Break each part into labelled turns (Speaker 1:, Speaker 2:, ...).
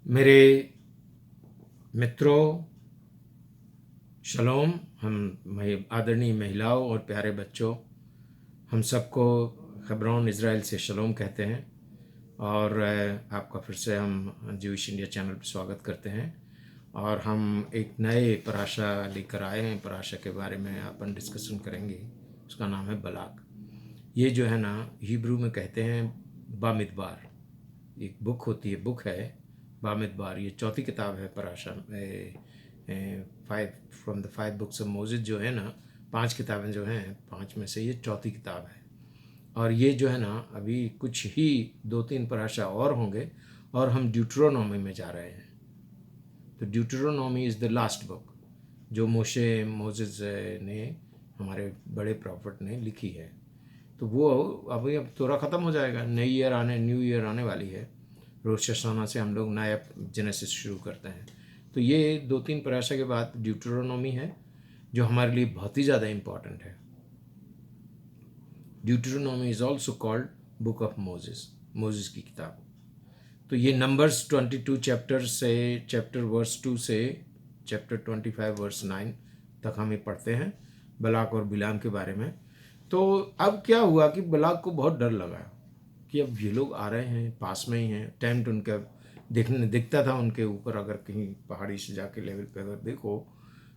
Speaker 1: मेरे मित्रों, शलोम। आदरणीय महिलाओं और प्यारे बच्चों, हम सबको हेब्रोन इज़राइल से शलोम कहते हैं। और आपका फिर से हम ज्यूइश इंडिया चैनल पर स्वागत करते हैं। और हम एक नए पराशा लेकर आए हैं। पराशा के बारे में अपन डिस्कशन करेंगे। उसका नाम है बलाक। ये जो है ना, हिब्रू में कहते हैं बामिदबार। एक बुक होती है, बुक है बामिदबार। ये चौथी किताब है पराशा। Five from the 5 books of Moses जो है ना, 5 किताबें जो हैं, 5 में से ये चौथी किताब है। और ये जो है ना, अभी कुछ ही 2-3 पराशा और होंगे और हम ड्यूटरोनॉमी में जा रहे हैं। तो ड्यूटरोनॉमी इज़ द लास्ट बुक जो मोसेस ने, हमारे बड़े प्रॉफिट ने लिखी है। तो वो अभी अब थोड़ा ख़त्म हो जाएगा। न्यू ईयर आने वाली है। रोश हश्शाना से हम लोग नया जेनेसिस शुरू करते हैं। तो ये 2-3 पराशा के बाद ड्यूटरोनॉमी है, जो हमारे लिए बहुत ही ज़्यादा इम्पॉर्टेंट है। Deuteronomy is also called book of Moses की किताब। तो ये नंबर्स 22 चैप्टर वर्स 2 से चैप्टर 25 वर्स 9 तक हम ये पढ़ते हैं बलाक और बिलाम के बारे में। तो अब क्या हुआ कि बलाक को बहुत डर लगा कि अब ये लोग आ रहे हैं, पास में ही हैं। टेंट उनका दिखता था उनके ऊपर। अगर कहीं पहाड़ी से जाके लेवल पे अगर देखो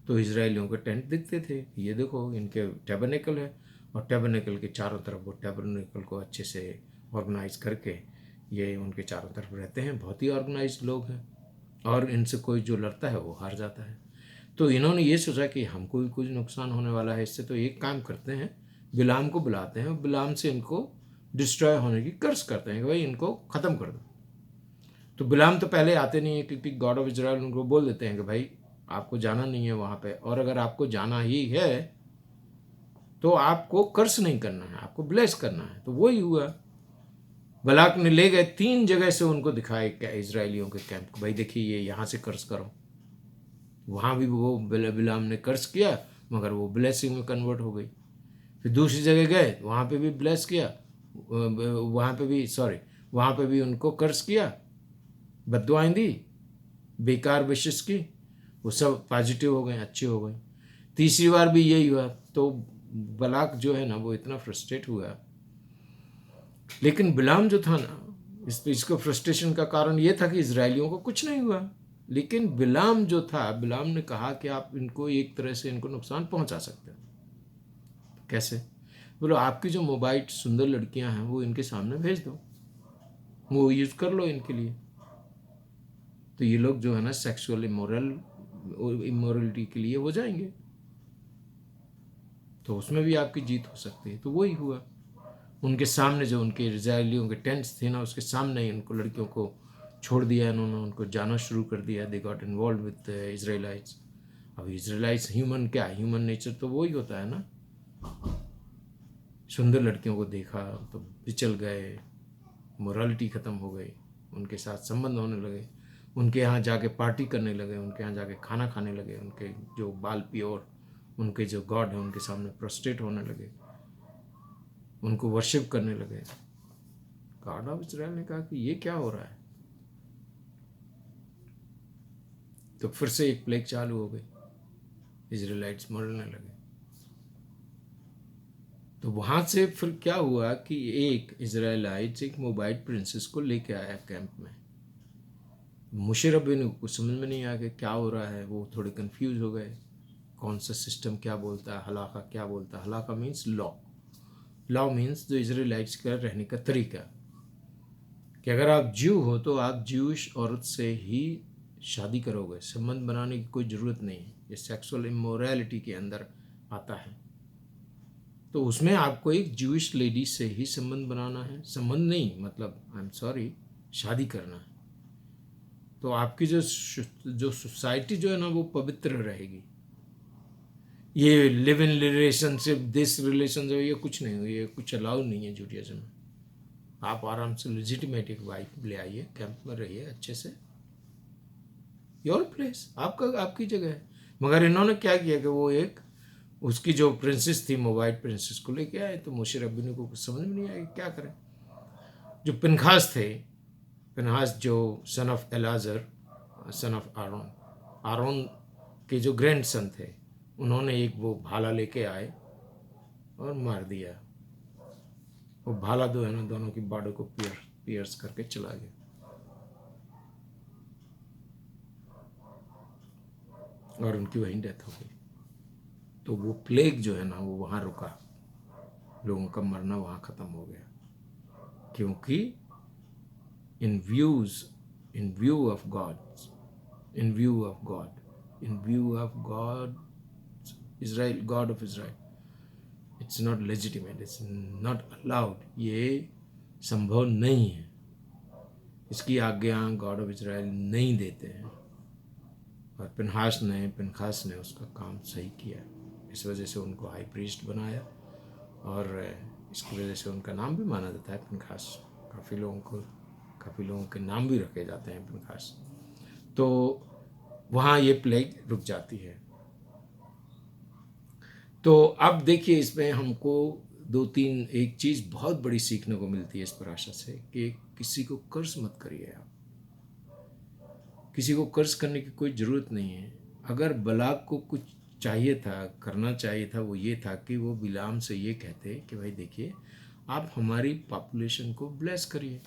Speaker 1: तो इजरायलियों के टेंट दिखते थे। ये देखो, इनके टैबरनेकल है और टैबरनेकल के चारों तरफ वो टैबरनेकल को अच्छे से ऑर्गेनाइज करके ये उनके चारों तरफ रहते हैं। बहुत ही ऑर्गेनाइज लोग हैं और इनसे कोई जो लड़ता है वो हार जाता है। तो इन्होंने ये सोचा कि हमको भी कुछ नुकसान होने वाला है इससे, तो एक काम करते हैं, बिलाम को बुलाते हैं और बिलाम से इनको डिस्ट्रॉय होने की कर्ज करते हैं कि भाई इनको ख़त्म कर दो। तो बिलाम तो पहले आते नहीं है, क्योंकि गॉड ऑफ इजराइल उनको बोल देते हैं कि भाई आपको जाना नहीं है वहाँ पे, और अगर आपको जाना ही है तो आपको कर्ज नहीं करना है, आपको ब्लेस करना है। तो वही हुआ। बलाक ने ले गए 3 जगह से उनको दिखाए क्या इजरायलियों के कैंप, भाई देखिए ये यहाँ से कर्ज करो। वहाँ भी वो बिलाम ने कर्ज किया, मगर वो ब्लेसिंग में कन्वर्ट हो गई। फिर दूसरी जगह गए, वहाँ पे भी ब्लेस किया, वहाँ पे भी उनको कर्ज किया, बददुआएं दी, बेकार विशेष की, वो सब पॉजिटिव हो गए, अच्छे हो गए। तीसरी बार भी यही हुआ। तो बलाक जो है ना, वो इतना फ्रस्ट्रेट हुआ। लेकिन बिलाम जो था ना, इसको फ्रस्ट्रेशन का कारण ये था कि इजरायलियों को कुछ नहीं हुआ। लेकिन बिलाम जो था, बिलाम ने कहा कि आप इनको एक तरह से इनको नुकसान पहुंचा सकते हैं। कैसे? बोलो, आपकी जो मोबाइल सुंदर लड़कियां हैं वो इनके सामने भेज दो, वो यूज कर लो इनके लिए। तो ये लोग जो है ना, सेक्सुअल इमोरलिटी के लिए हो जाएंगे, तो उसमें भी आपकी जीत हो सकती है। तो वही हुआ। उनके सामने जो उनके इजरायलियों के टेंट्स थे ना, उसके सामने ही उनको लड़कियों को छोड़ दिया इन्होंने, उनको जाना शुरू कर दिया। They got involve with Israelites. अब इजराइलाइट्स ह्यूमन क्या, ह्यूमन नेचर तो वही होता है ना। सुंदर लड़कियों को देखा तो पिचल गए, मोरालिटी ख़त्म हो गई, उनके साथ संबंध होने लगे, उनके यहाँ जाके पार्टी करने लगे, उनके यहाँ जाके खाना खाने लगे, उनके जो बाल प्योर, उनके जो गॉड है उनके सामने प्रोस्ट्रेट होने लगे, उनको वर्शिप करने लगे। गॉड ऑफ इजराइल ने कहा कि ये क्या हो रहा है। तो फिर से एक प्लेग चालू हो गई, इजराइलाइट्स मरने लगे। तो वहाँ से फिर क्या हुआ कि एक इजराइलाइट्स एक मोबाइल प्रिंसेस को लेके आया कैंप में। मूसा रब्बीनु को कुछ समझ में नहीं आ गया क्या हो रहा है। वो थोड़े कंफ्यूज हो गए, कौन सा सिस्टम क्या बोलता है, हलाका क्या बोलता है। हलाका मीन्स लॉ। लॉ मीन्स जो इजराइलाइट्स का रहने का तरीका, कि अगर आप ज्यू हो तो आप ज्यूइश औरत से ही शादी करोगे, संबंध बनाने की कोई ज़रूरत नहीं है। ये सेक्सुअल इमोरलिटी के अंदर आता है। तो उसमें आपको एक ज्यूइश लेडी से ही संबंध बनाना है, संबंध नहीं मतलब आई एम सॉरी, शादी करना है। तो आपकी जो सोसाइटी जो है ना, वो पवित्र रहेगी। ये live in relationship, this relationship, ये कुछ नहीं है, ये कुछ अलाउ नहीं है जुडियज्म में। आप आराम से लेजिटिमेट एक वाइफ ले आइए, कैंप में रहिए अच्छे से, योर प्लेस, आपकी जगह है। मगर इन्होंने क्या किया कि वो एक उसकी जो प्रिंसेस थी, मोबाइल प्रिंसेस को लेके आए। तो मूसा रब्बीनु को कुछ समझ में नहीं आया क्या करें। जो पिनहास थे, पिनहास जो son of Eleazar, son of Aaron, Aaron के जो ग्रैंड सन थे, उन्होंने एक वो भाला लेके आए और मार दिया। वो भाला जो है ना दोनों की बाडों को पियर्स करके चला गया। और उनकी वहीं डेथ हो गई। तो वो प्लेग जो है ना वो वहाँ रुका, लोगों का मरना वहाँ ख़त्म हो गया, क्योंकि इन view of God, in view of God, in view of God, Israel, God of Israel, it's not legitimate, it's not allowed, ये संभव नहीं है, इसकी आज्ञा गॉड ऑफ इजराइल नहीं देते हैं। और पिनहास ने उसका काम सही किया, इस वजह से उनको हाई प्रीस्ट बनाया, और इसकी वजह से उनका नाम भी माना जाता है पिनहास। काफ़ी लोगों के नाम भी रखे जाते हैं पिनहास। तो वहाँ ये प्लेग रुक जाती है। तो अब देखिए इसमें हमको एक चीज़ बहुत बड़ी सीखने को मिलती है इस पराशा से, कि किसी को कर्ज मत करिए आप। किसी को कर्ज करने की कोई ज़रूरत नहीं है। अगर बलाक को कुछ चाहिए था, करना चाहिए था, वो ये था कि वो बिलाम से ये कहते कि भाई देखिए, आप हमारी पॉपुलेशन को ब्लेस करिए,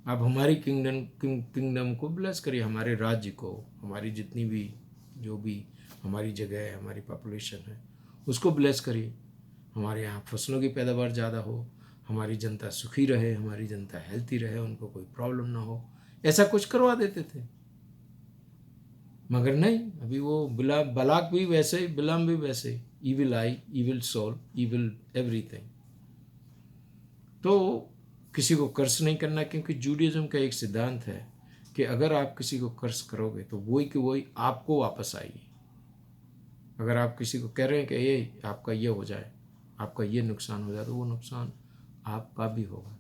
Speaker 1: आप हमारी किंगडम को ब्लेस करिए, हमारे राज्य को, हमारी जितनी भी जो भी हमारी जगह है, हमारी पॉपुलेशन है, उसको ब्लेस करिए। हमारे यहाँ फसलों की पैदावार ज़्यादा हो, हमारी जनता सुखी रहे, हमारी जनता हेल्थी रहे, उनको कोई प्रॉब्लम ना हो, ऐसा कुछ करवा देते थे। मगर नहीं, अभी वो बलाक भी वैसे, बिलाम भी वैसे, evil eye, evil soul, evil everything. तो किसी को कर्ज नहीं करना, क्योंकि जूडिज्म का एक सिद्धांत है कि अगर आप किसी को कर्ज करोगे तो वही कि वही आपको वापस आएगी। अगर आप किसी को कह रहे हैं कि ये आपका ये हो जाए, आपका ये नुकसान हो जाए, तो वो नुकसान आपका भी होगा।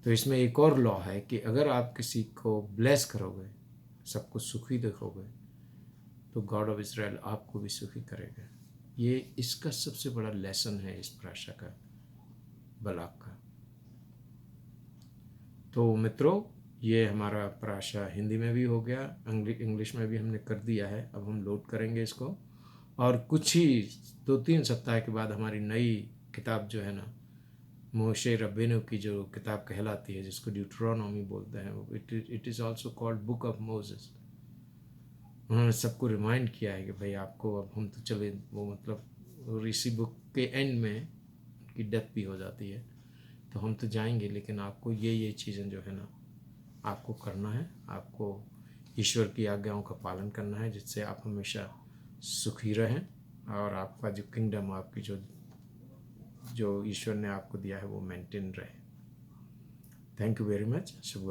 Speaker 1: तो इसमें एक और लॉ है कि अगर आप किसी को ब्लेस करोगे, सबको सुखी देखोगे, तो गॉड ऑफ इजराइल आपको भी सुखी करेगा। ये इसका सबसे बड़ा लेसन है इस पराशा का, बलाक का। तो मित्रों, ये हमारा पराशा हिंदी में भी हो गया, इंग्लिश में भी हमने कर दिया है। अब हम लोड करेंगे इसको, और कुछ ही 2-3 सप्ताह के बाद हमारी नई किताब जो है ना, मोशे रब्बेनु की जो किताब कहलाती है, जिसको ड्यूटरोनॉमी बोलते हैं, it is also called book of Moses. उन्होंने सबको रिमाइंड किया है कि भाई आपको, अब हम तो चले, वो मतलब इसी बुक के एंड में उनकी डेथ भी हो जाती है, तो हम तो जाएंगे, लेकिन आपको ये चीज़ें जो है ना आपको करना है। आपको ईश्वर की आज्ञाओं का पालन करना है, जिससे आप हमेशा सुखी रहें, और आपका जो किंगडम, आपकी जो ईश्वर ने आपको दिया है, वो मेंटेन रहे। Thank you very much. Shubh